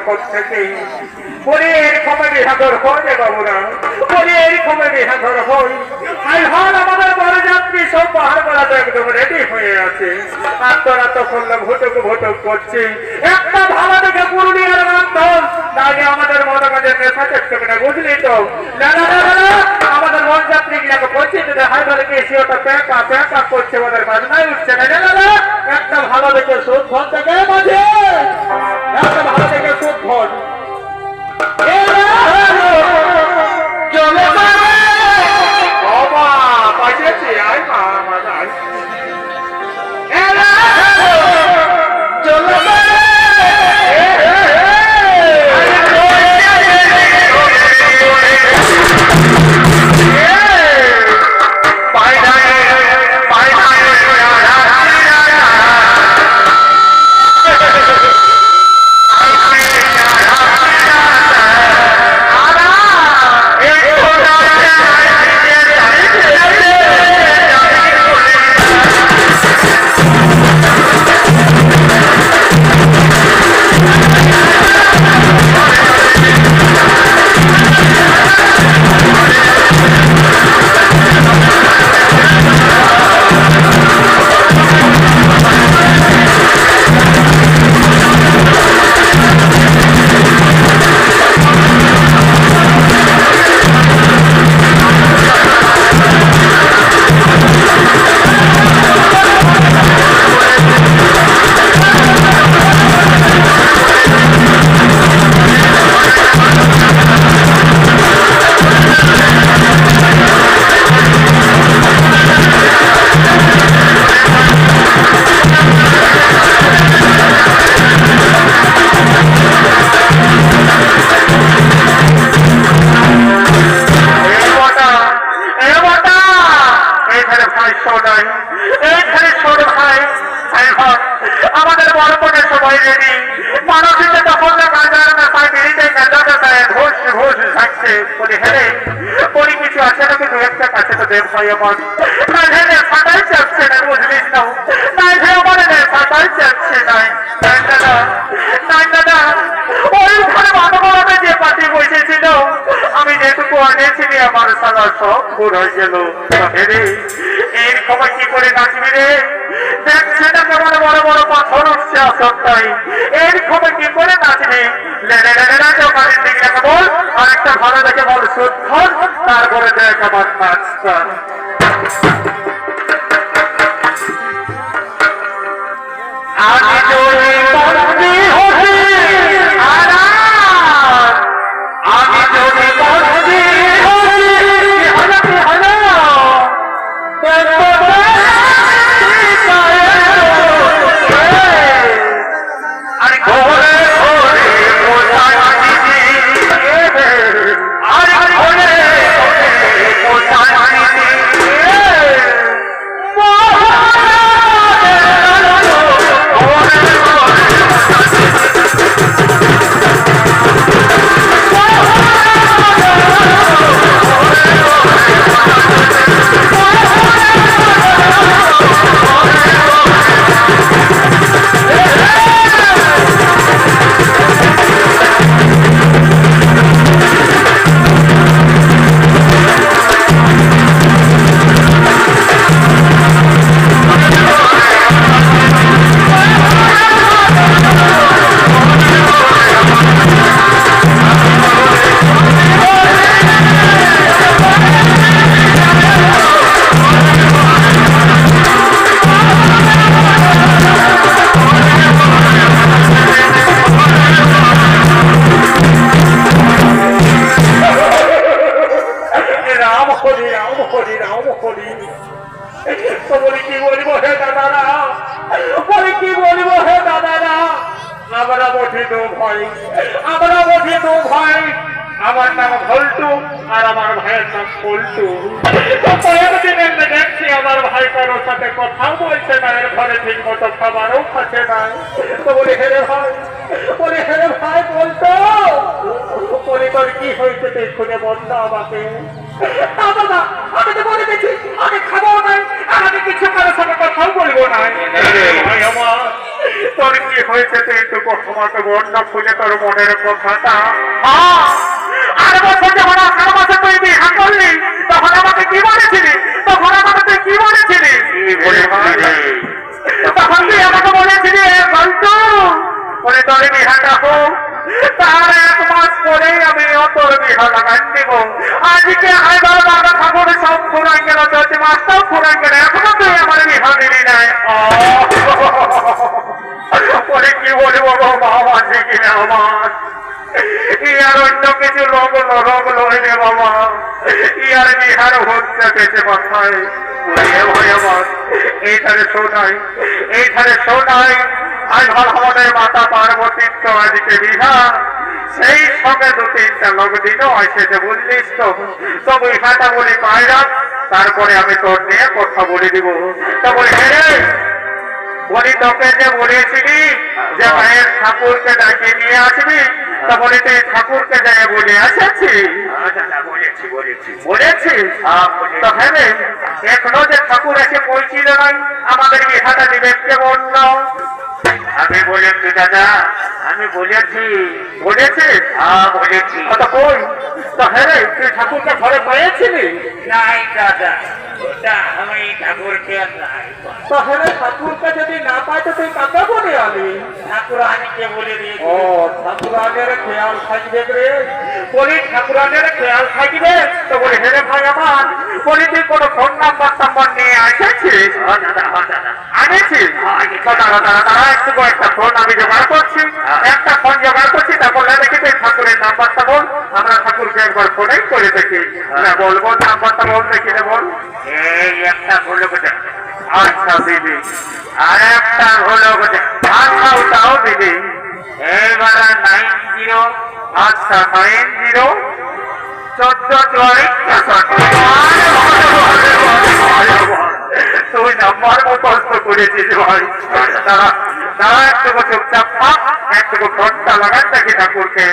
তখন থেকে বলে এরকম বিহাদর হয় বাবুরা, বলে এরকম বিহাদর হয়। এখন আমাদের বরযাত্রী সব পাহাড় বেড়াতে একদম রেডি হয়ে আছে, আর তোরা তখন ভুটক ভুটক করছে। একটা ভালো দেখে পুরুলিয়ার বান্ধব তাকে আমাদের মনকাজের নেশা চেপতে না, বুঝলি তো? আমাদের বরযাত্রী গিয়ে করছে যে হায়দার কেসি ওটা প্যাঁকা প্যাঁকা করছে, ওদের বাজনাই উঠছে না। একটা ভালো দেখে সুদ ফল থেকে মাঝে একটা ভালো দেখে সুদ ফল আমাদের বড়পনের সবাই রেডি। মানসিকে তখন ঘোষ থাকছে বলি হেরে বলি কিছু আছে না, কিন্তু একটা কাছে তো দেব ভাই আমার ফাটাই চাচ্ছে না, বুঝলিস না? নাই ভাই আমার ফাটাই চাচ্ছে নাই দাদা। ওই ঘরে মানবরাতে যে পার্টি বসেছিল আমি যেটুকু আনিয়েছিলি আমার সারা সব ভুল হয়ে গেল। হেরে এর খবর কি করে নাচবি রে? দেখছে না কেমন বড় বড় পাথর উঠছে আসরটাই, এর খবর কি করে নাচবি? ওখানের দিকে রেখে বল, আর একটা ভালো দেখে বল শুদ্ধ, তারপরে দেখ আমার নাচটা। আমি যদি বন্দি হই আমি যদি বন্দি আরে ঘরে আমার নাম ভল্টু আর আমার ভাইয়ের নাম পল্টু। কয়েকদিন দেখছি আমার ভাই কারোর সাথে কথাও বলছে না, এর ঘরে ঠিক মতো খাবারও খাচ্ছে না। তো বলি হেরে ভাই, বলি হেরে ভাই বলতো বলি তোর কি হয়েছে তুই খুঁজে বলতো আমাকে। দাদা আমি তো বলে গেছি আমি খাবো নাই, আর আমি কিছু কারোর সাথে কথাও বলবো না। ভাই আমার তোর কি হয়েছে তুই একটু আমাকে বন্যা খুলে তোর মনের কথাটা। আর বছর যখন 18 বছর তুই বিয়ে করলি তখন আমাকে কি বলেছিলি? তখন আমাকে তুই কি বলেছিলি? তখন তুই আমাকে বলেছিলি বলতো বলে তোর বিহাটা হোক, তার 1 মাস পরেই আমি তোর বিহা লাগাই দিব। আজকে হায়দার বাবা ঠাকুর সব ফুরাই গেল, 4 মাসটাও ফুরাই গেল, এখনো তুই আমার বিহা দিলি নাই। বলে কি বলবো বাবা, আছে কিনা আমার ইয়ার অন্য কিছু লোক লড়ে রে বাবা, ইয়ার বিহার হচ্ছে পেটে মাথায় আমার এইখানে শোনাই আজ আমাদের মাতা পার্বতীর তো আজকে বিহা, সেই সঙ্গে 2-3টা লোক দিনও এসেছে বুঝলিস তো। তো বিহাটা বলি পায়রা, তারপরে আমি তোর নিয়ে কথা বলে দিব। তো বলি হে বলি তোকে যে বলেছিলি যে মায়ের ঠাকুরকে ডাকিয়ে নিয়ে আসবি, তা বলি তুই ঠাকুরকে যাই বলে এসেছি? বলেছি তো হ্যাঁ, এখনো যে ঠাকুর এসে পৌঁছিল নাই, আমাদের বিহাটা দিবে কে বলল? আমি বলেছি দাদা, আমি বলেছি। বলেছিস? বলেছি। কই তো হ্যাঁ, তুই ঠাকুরকে ঘরে পেয়েছিলি? নাই দাদা, আমি ঠাকুরকে নাই। তো হ্যাঁ, ঠাকুরকে যদি না পাই তো তুই কাকে বলে আলি? ঠাকুরানীকে বলে দিয়েছি। ও ঠাকুরানের খেয়াল থাকবে রে, বলি ঠাকুরানের খেয়াল থাকবে। তো বলি হেরে ভাই আমার, বলি তুই কোন ফোন নাম্বার নিয়ে এসেছিস? আনেছিস? দাঁড়া একটু একটা ফোন আমি জোগাড় করছি, একটা ফোন জোগাড় করছি, তারপর দেখি তুই ঠাকুরের নাম্বারটা বল, আমরা ঠাকুরকে একবার ফোনেই করে দেখি। না বলবো নাম্বারটা বল দেখি রে, বল। এই একটা হলো কোথায়? আচ্ছা দিদি, আর একটা হলো কোথায়? আচ্ছা ওটাও দিদি। এইবার 90, আচ্ছা 90 14 তুই নাম্বার মুখস্থ করেছিস ভাই। তারা একটু চুপচাপ থাক, একটু ফোনটা লাগান দেখি ঠাকুরকে।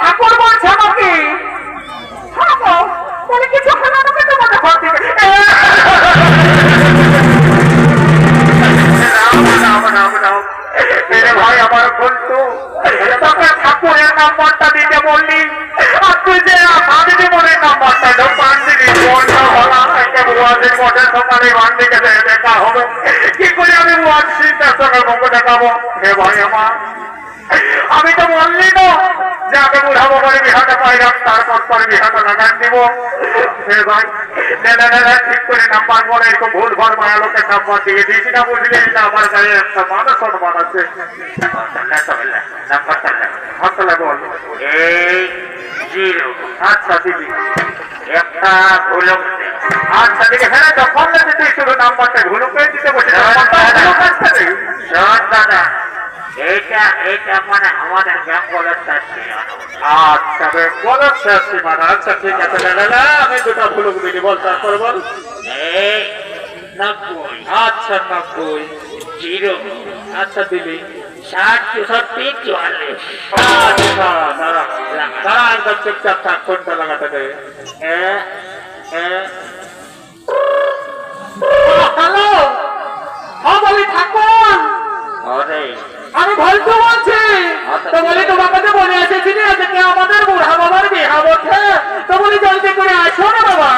ঠাকুর বলছে আমাকে কিছু ভাই আমার বলতো তোকে ঠাকুরের নাম্বারটা দিতে বললি, আর তুই যে ভাবি জীবনের নাম্বারটা বান্দিনি মঠের সকালে বান্দিকে দেখা হবে, কি করে আমি চিন্তার সঙ্গে মুখ দেখাবো? হে ভাই আমার, আমি তো বললি না যে আগে বুড়া বাবার বিহাটা পাইলাম, তারপর পরে বিহাটা লাগান দিব। হে ভাই ঠিক করে নাম্বার বলে, এরকম ভুল ভর মায়া লোকের নাম্বার দিয়ে দিয়েছি না, বুঝলি? আমার গায়ে একটা মান সম্মান আছে। নাম্বারটা বল। এই 0, আচ্ছা দিদি একটা ভুল। আচ্ছা দিদি হ্যাঁ, যখন তুই শুধু নাম্বারটা ভুল করে দিতে বলছিস দাদা, এইটা মানে আমাদের বেঙ্গলের সীমানা। আচ্ছা বেঙ্গলের সীমানা, আচ্ছা ঠিক আছে দাদা, আমি 2টা ভুলুক দিলি, বল তারপরে বল। 90, আচ্ছা 90 0, আচ্ছা দিলি 60 64 44। আচ্ছা দাঁড়া একদম চুপচাপ থাক, ফোনটা লাগাতে দে। হ্যালো, বলি ঠাকুর, আমি ভলটু বলছি। তো বলি তোমাকে তো বলে এসেছিলি আজকে আমাদের বুড়া বাবার বিহা বলছে, তো বলি জলদি করে আসো না বাবা।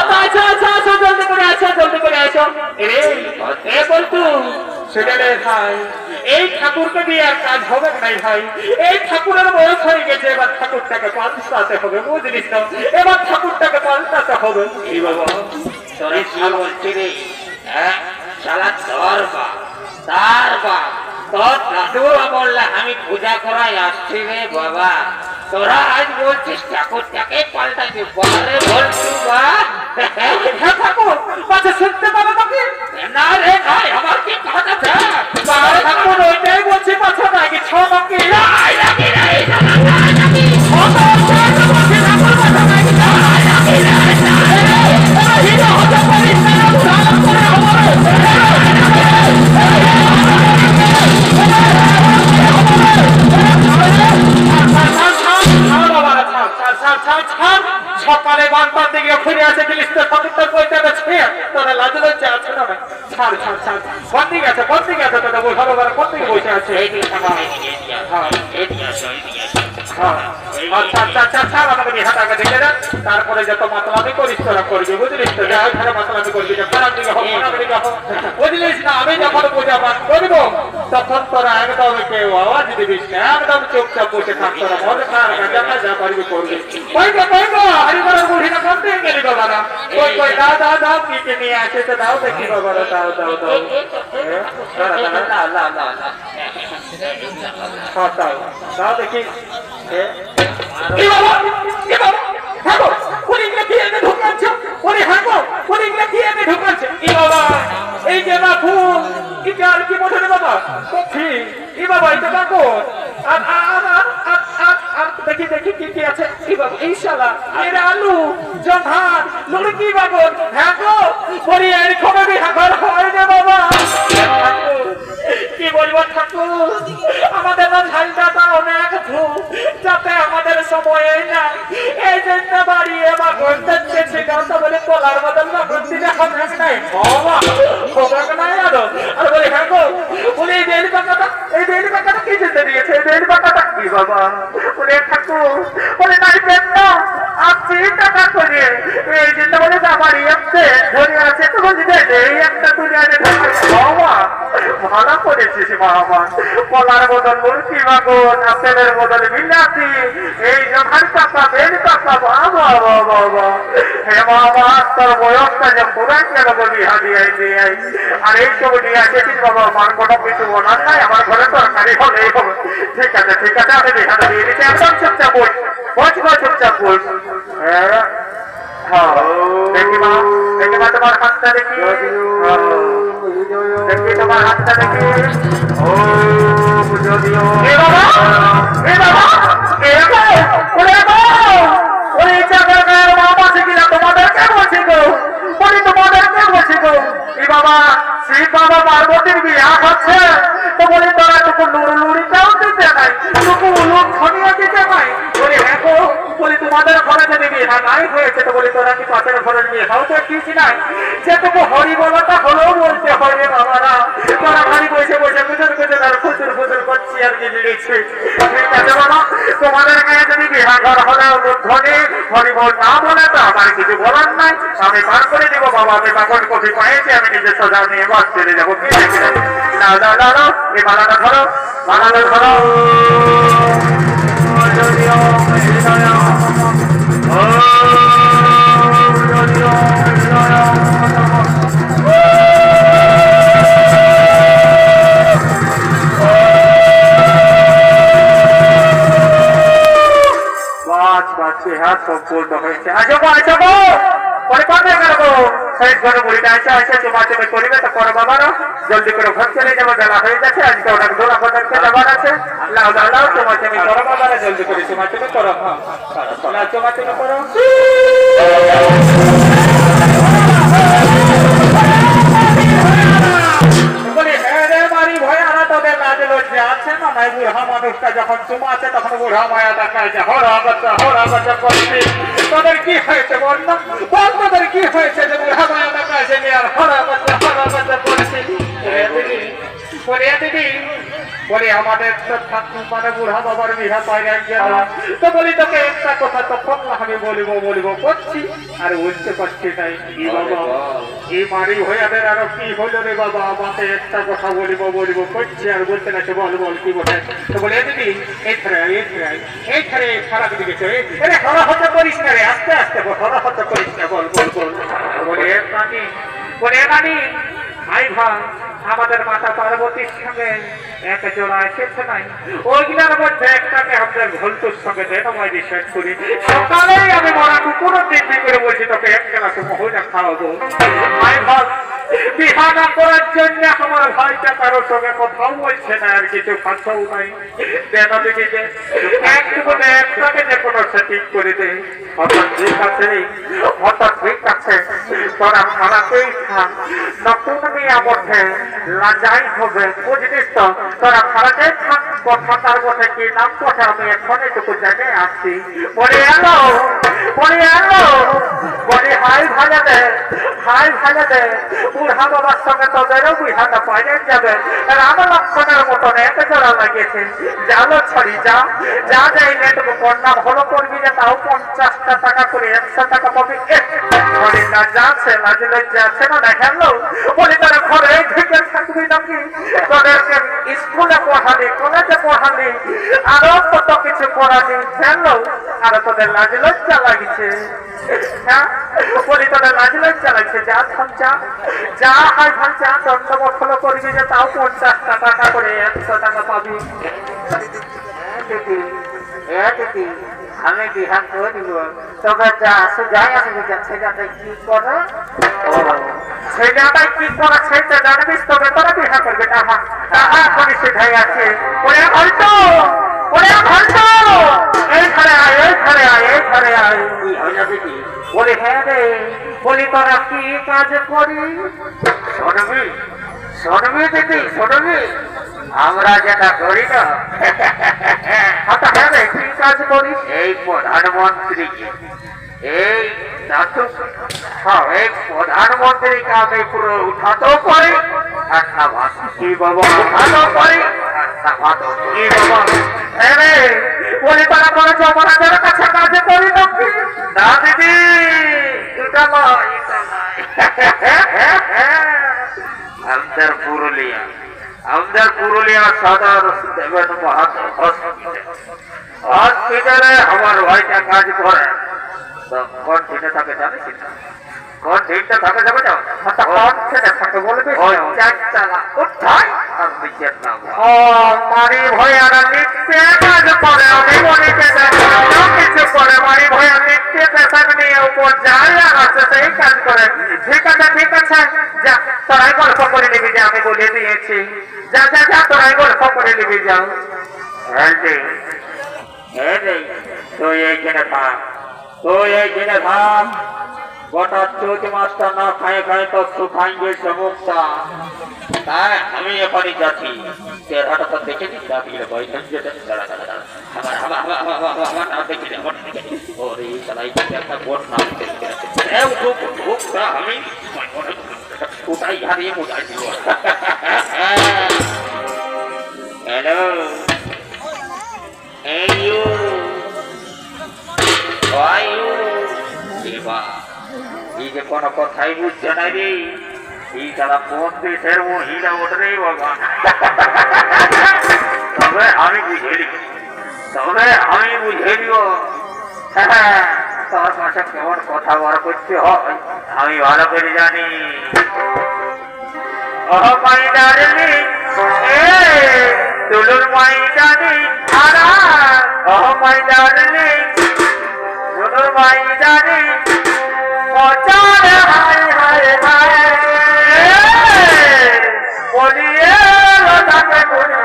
আচ্ছা আচ্ছা আচ্ছা, জলদি করে আসো, জলদি করে আসো। এ বলতু সেটা রে ভাই, এই ঠাকুরকে দিয়ে আর কাজ হবে নাই ভাই, এই ঠাকুরের বয়স হয়ে গেছে, এবার ঠাকুরটাকে পাল্টাতে হবে, বুঝলিস তো? এবার ঠাকুরটাকে পাল্টাতে হবে। এই বাবা তোরে কি বলছি রে, হ্যাঁ শালা তোর বাপ তোর দাদুরা বললে আমি পূজা করাই আসছি রে বাবা, তোরা আজ বলছিস ঠাকুরটাকে পাল্টাইতে? বারে বলছু বা ঠাকুর পাশে শুনতে পারো নাকি? না রে ভাই, আমার কি কথা ঠাকুর ওইটাই বলছি, পাশে নাকি ছ নাকি লাজ লজ্জা আছে না? ছাড় ছাড় ছাড়, কোন দিকে আছে দাদা? ভালো ভালো কোন দিকে বসে আছে? আচ্ছা আচ্ছা আচ্ছা, ছাড় আমাকে বিহাটাকে দেখে দেন, তারপরে যত মাতলামি করিস তোরা করবি, বুঝলিস তো? যা ওইখানে মাতলামি করবি, খারাপ দিকে হোক, বুঝলিস না? আমি যখন পূজা পাঠ করবো তখন তোরা একদম কেউ আওয়াজ দিবিস না, একদম চুপচাপ বসে থাক, তোরা মদ খার গাঁজা খা, যা পারবি করবি। হরিবরের বুড়িটা কোন দিকে গেলি বাবা? না কই কই, দাও দাও দাও, কি কি নিয়ে আসেছে দাও দেখি বাবা, দাও দাও দাও, দাও দেখি। কি বাবা, কি বাবা, হাগো পুলিশকে কি এনে ঢুকাচ্ছে? ওরে হাগো পুলিশকে কি এনে ঢুকাচ্ছে? কি বাবা, এই যে না ফুল কি চাল কি বলে রে বাবা? কফি কি বাবা, এটা কাকো আর দেখি দেখি কি কি আছে? কি বাবা, এই শালা এর আলু জহার লুলি কি বাবা? হ্যাঁ গো পরি এর খবর বিহার হয় রে বাবা। কি বলবো ঠাকুর, আমাদের না ঝালটা অনেক ধূপ, যাতে আমাদের সময় নাই, এই জন্য বাড়িয়ে বা করতেছে গাছটা বলে কলার বদল বা করতে হবে নাই বাবা, খবর নাই আরো। আর বলে হ্যাঁ গো বলে এই বেল পাকাটা কি যেতে দিয়েছে? বেল পাকাটা কি বাবা? বলে ঠাকুর বলে নাই পেন না আপনি টাকা করে এই জন্য বলে বাড়ি আসছে ধরে আছে তো বলছি এই একটা তুলে আনে বাবা, ভালো করেছিস বাবা। কলার বদল মুরকি বাগন, আপেলের বদল বিলাতি, এই জমার পাতা বেল পাতা, বাবা বাবা। হে বাবা, তোর বয়সটা যে পুরাই গেল বলি হাজিয়াই দিয়ে, আর এই সব নিয়ে আসেছিস বাবা, আমার কোনো কিছু বলার নাই, আমার ঘরে তরকারি হলেই হবে। ঠিক আছে ঠিক আছে, আমি বিহারে দিয়ে দিচ্ছি, একদম চুপচাপ বস চুপচাপ বস। হ্যাঁ দেখি মা তোমার হাতটা দেখি, দেখি তোমার হাতটা দেখি। ও যদিও তোমাদেরকে বলছি গো, তোমাদেরকে বলছি গো। বাবা শিব বাবা পার্বতীর বিয়া হচ্ছে, তো বলি তোরা টুকু লুড়িটাও দিতে নাই, টুকু উলুক ধনিয়া দিতে নাই। বলি হ্যাঁ গো, বলি তোমাদের ঘরে যদি বিহা নাই হয়েছে, তো বলি তোরা কি পাশের ঘরের বিহাও তো কিছু নাই, যেটুকু হরি বলাটা হলেও বলতে হয় রে বাবারা। তোরা খালি বসে বসে গুজর গুজর আর ফুচুর ফুচুর করছি আর কি দিয়েছি। ঠিক আছে বাবা, তোমাদের মেয়ে যদি বিহা ঘর হলে ধনী হরি বল না বলে তো আমার কিছু বলার নাই, আমি পার করে দিব বাবা। আমি বাগন কফি পাইছি, আমি নিজে সোজা নিয়ে বাস চলে যাবো। কি দেখি না দাও এই মালাটা ধরো, মালাটা ধরো। হ্যাঁ সব পূর্ণ হয়েছে। আসো পরে পাবে করবো সেই ঘরে বুড়িটা আসে তোমার তুমি করিবে তো করো বাবারা, জলদি করে ঘর চলে যাবো, বেলা হয়ে যাচ্ছে, আজকে অনেক দোলা পদার্থে যাবার আছে। লাও তোমার তুমি করো বাবারা, জলদি করে তোমার তুমি করো। হ্যাঁ তোমার তুমি করো। মানুষটা যখন তোমা আছে তখন বুড়া মায়া দেখায় যে হরা বাচ্চা করছি। তোদের কি হয়েছে বল না, বল তোদের কি হয়েছে যে বুড়া মায়া দেখায় যে আর হরা বাচ্চা করছি? দিদি বলি আমাদের মানে বুড়া বাবার বিহা পাইলে তো বলি তোকে একটা কথা তখন আমি বলিব করছি আর বলতে পারছি নাই। কি বাবা এই মারি হইয়াদের আরো কি হলো রে বাবা, আমাকে একটা কথা বলিব করছি আর বলতে না। বল কি বলে? তো বলে দিদি এইখানে খারাপ দিকে এরে হরা হত্যা করিস না রে, আস্তে আস্তে হরা হত্যা করিস না, বল বলে নানি ভাই ভাই আমাদের মাতা পার্বতীর সঙ্গে এক জোড়া এসেছে নাই, ওইগুলার মধ্যে একটাকে আমাদের ভলতুর সঙ্গে দেখামাই ডিসাইড করি। সকালেই আমি মরা কুকুরও দিব্যি করে বলছি তোকে এক গ্লাস মহুটা খাওয়াবো। ভাই ভাই বিহা না করার জন্য আমার ভাইটা কারোর সঙ্গে কথাও বলছে না, আর কিছু খাচ্ছও নাই। কেন দেখি যে একটুকু একটাকে যে কোনো সেটিং করে দে। অর্থাৎ ঠিক আছে, অর্থাৎ ঠিক আছে, তোরা খারাপেই খা, নতুন মেয়ে মধ্যে লাজাই হবে, বুঝলিস তো? তোরা খারাপেই খা, কথা তার মধ্যে কি নাম কথা, আমি এখন এটুকু জায়গায় আসছি। বলে এলো, বলে এলো, বলে হাই ভাজা দে, হাই ভাজা দে, বুড়া বাবার সঙ্গে তোদেরও বুঝাটা পাইলে যাবে। রাম লক্ষণের মতন এত জোড়া লাগিয়েছে, জালো ছড়ি যা, যা যাই নেটুকু কন্যাম হলো করবি না, তাও 50টা টাকা করে 100 টাকা পাবি। বলি না যাচ্ছে, লাজে লজ্জা আছে না দেখালো। বলি তারা ঘরে থেকে থাকবি নাকি? তোদেরকে স্কুলে পড়ালি, কলেজে পড়ালি, আরো কত কিছু করালি, ফেললো, আর তোদের লাজে লজ্জা লাগছে। হ্যাঁ, বলি তোদের লাজে লজ্জা লাগছে, যা যা যা হাই ভাই যা, দণ্ডবত হলো করবি যে, তাও 50টা টাকা করে 100 টাকা পাবি। দিদি আমি বিহান করে দিব, তবে যা আসে যাই, আমি ছেলেটাই কি করে, ছেলেটাই কি করে সেটা জানবিস, তবে তোরা বিহা করবে। তাহা তাহা করে সেটাই আছে। ওরে ঘন্টো, ওরে ঘন্টো, এই ঘরে আয়, এই ঘরে আয়, এই ঘরে আয়। বলি হ্যাঁ রে, বলি তোরা কি কাজ করি? শুনবি, শুনবি দিদি, শুনবি আমরা যেটা করি না। আচ্ছা হ্যাঁ রে, কি কাজ করিস? এই প্রধানমন্ত্রীকে, এই এই প্রধানমন্ত্রীকে আমি পুরো উঠাতেও পারি, একটা ভাত কি বাবা উঠাতেও পারি, একটা ভাত কি বাবা। হ্যাঁ রে, বলি তারা করেছ মহারাজের কাছে কাজ করি নাকি? না দিদি, এটা নয়, এটা নয়। আমাদের পুরুলিয়া, আমাদের পুরুলিয়া সদর দেবেন মাহাতো হসপিটালে আমার ভাইটা কাজ করে। কোন দিনে থাকে জানিস? কোন দিনটা থাকে যাবে যাও, কোন দিনে থাকে বলবি? চারতলা কোথায়? আমি যেতাম মারি ভয়ারা নিত্যে কাজ করে, আমি মনিকে কিছু করে, মারি ভয়া নিত্যে পেশাক নিয়ে উপর যায়, আর আছে সেই কাজ করে। ঠিক আছে, ঠিক আছে, যা তোরাই গল্প করে নিবি, যে আমি বলে দিয়েছি। যা যা যা, তোরাই গল্প করে নিবি, যাও। তুই এইখানে থাক, তুই এইখানে থাক, গোটা 14 মাসটা না খায় খায় তো শুকাইবে চমকটা। তাই আমি এখনই যাচ্ছি, চেহারাটা তো দেখেছি, দাঁড়িয়ে বয়সের যেটা দাঁড়া দাঁড়া দাঁড়া, আমার নাম দেখি, আমার ওরে চালাই একটা গোট নাম দেখে আমি কোথায় হারিয়ে মোটাই দিব। হ্যালো, এই ইউ, এই যে কোনো কথাই বুঝছে না রে, এই তারা কোন দেশের মহিলা ওঠে রে বাবা। তবে আমি বুঝে নিব, তবে আমি বুঝে নিব। হ্যাঁ, তোর কাছে কেমন কথা বার করতে হয় আমি ভালো করে জানি। ওহ মাই ডার্লিং, দুলুর my darling, oh my darling, দুলুর মাই ডার্লিং, মজার হায় হায় হায়, বলিয়ে রাধাকে বলি,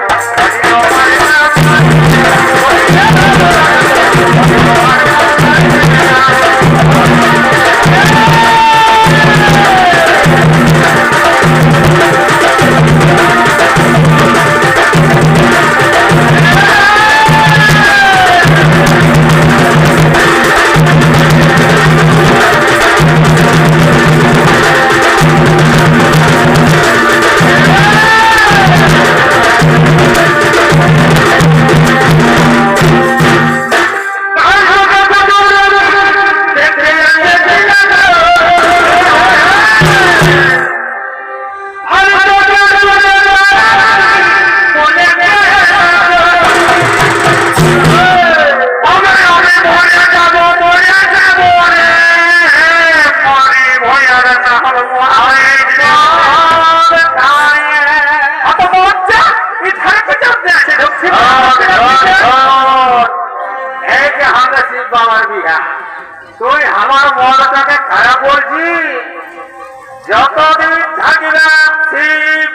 যতদিন থাকবে শিব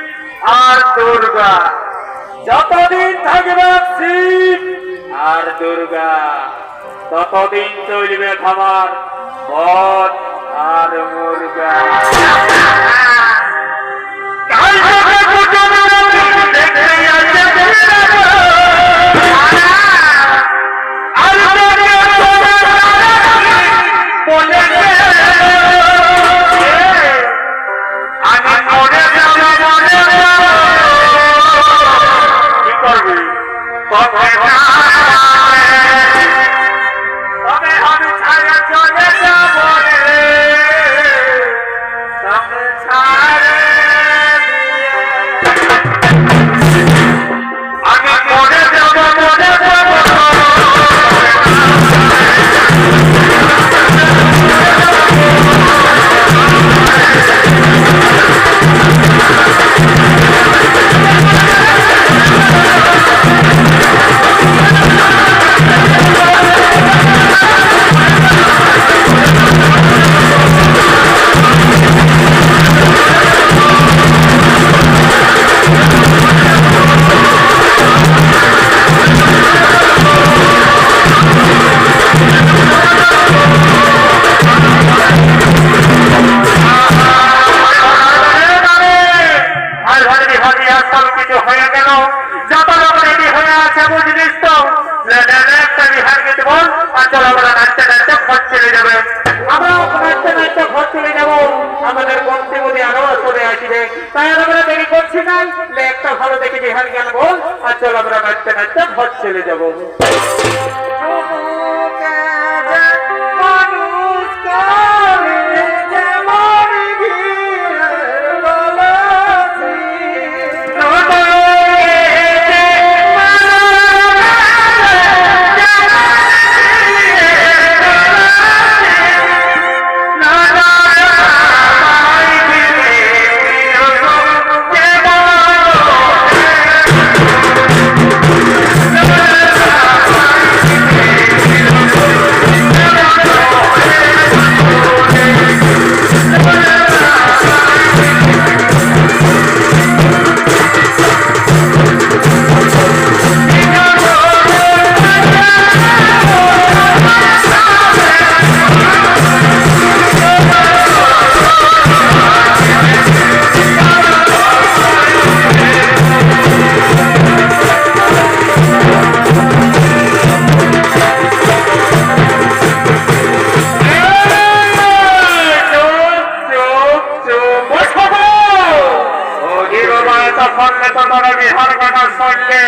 আর দুর্গা, যতদিন থাকবে শিব আর দুর্গা, ততদিন চলবে খাবার মদ আর মুরগা। আমাদের বন্ধুমতি আরো চলে আসবে, তাই আমরা দেরি করছি না, একটা ভালো দেখে বিহার গেল বল, আর চলো আমরা নাচতে নাচতে ঘর চলে যাবো। বিহার কাটার সঙ্গে